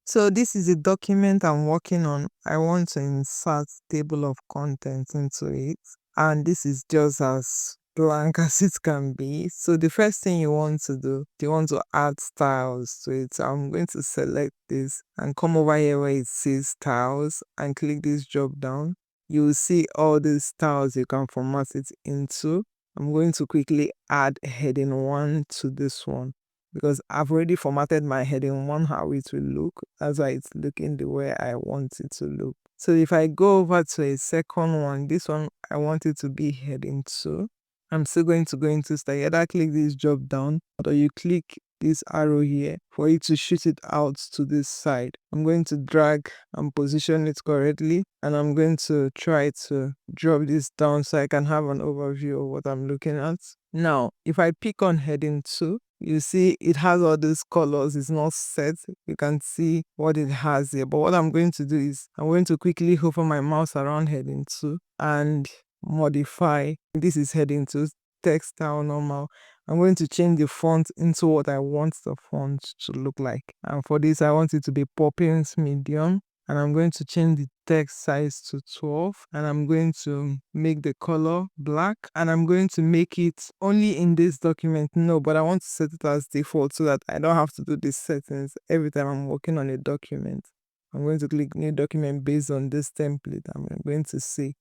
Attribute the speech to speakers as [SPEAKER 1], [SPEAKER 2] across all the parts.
[SPEAKER 1] So this is a document I'm working on. I want to insert table of contents into it. And this is just as blank as it can be. So the first thing you want to do, you want to add styles to it. So I'm going to select this and come over here where it says styles and click this drop down. You will see all these styles you can format it into. I'm going to quickly add heading 1 to this one, because I've already formatted my heading 1 how it will look. That's why it's looking the way I want it to look. So if I go over to a second one, this one I want it to be heading 2. I'm still going to go into style. Either click this drop down or you click this arrow here for it to shoot it out to this side. I'm going to drag and position it correctly, and I'm going to try to drop this down so I can have an overview of what I'm looking at. Now, if I pick on heading 2, you see it has all these colors. It's not set. You can see what it has here. But what I'm going to do is I'm going to quickly hover my mouse around heading 2 and modify. This is heading 2, text style normal. I'm going to change the font into what I want the font to look like. And for this, I want it to be Poppins medium. And I'm going to change the text size to 12, and I'm going to make the color black, and I'm going to make it only in this document. No, but I want to set it as default so that I don't have to do these settings every time I'm working on a document. I'm going to click new document based on this template. I'm going to say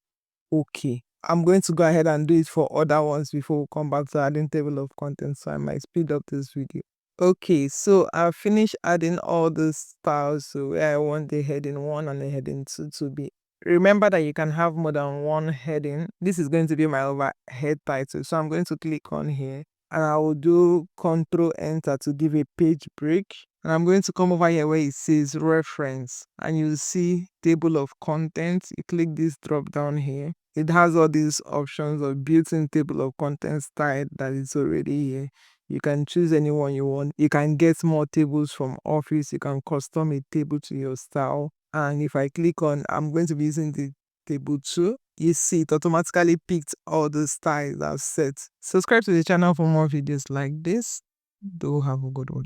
[SPEAKER 1] okay. I'm going to go ahead and do it for other ones before we come back to adding table of contents, so I might speed up this video. Okay, so I finished adding all the styles to where I want the heading 1 and the heading 2 to be. Remember that you can have more than one heading. This is going to be my overhead title. So I'm going to click on here and I will do Ctrl Enter to give a page break. And I'm going to come over here where it says reference, and you'll see table of contents. You click this drop down here. It has all these options of built-in table of contents style that is already here. You can choose any one you want. You can get more tables from Office. You can custom a table to your style. And if I click on, I'm going to be using the table 2. You see it automatically picked all the styles I've set. Subscribe to the channel for more videos like this. Do have a good one.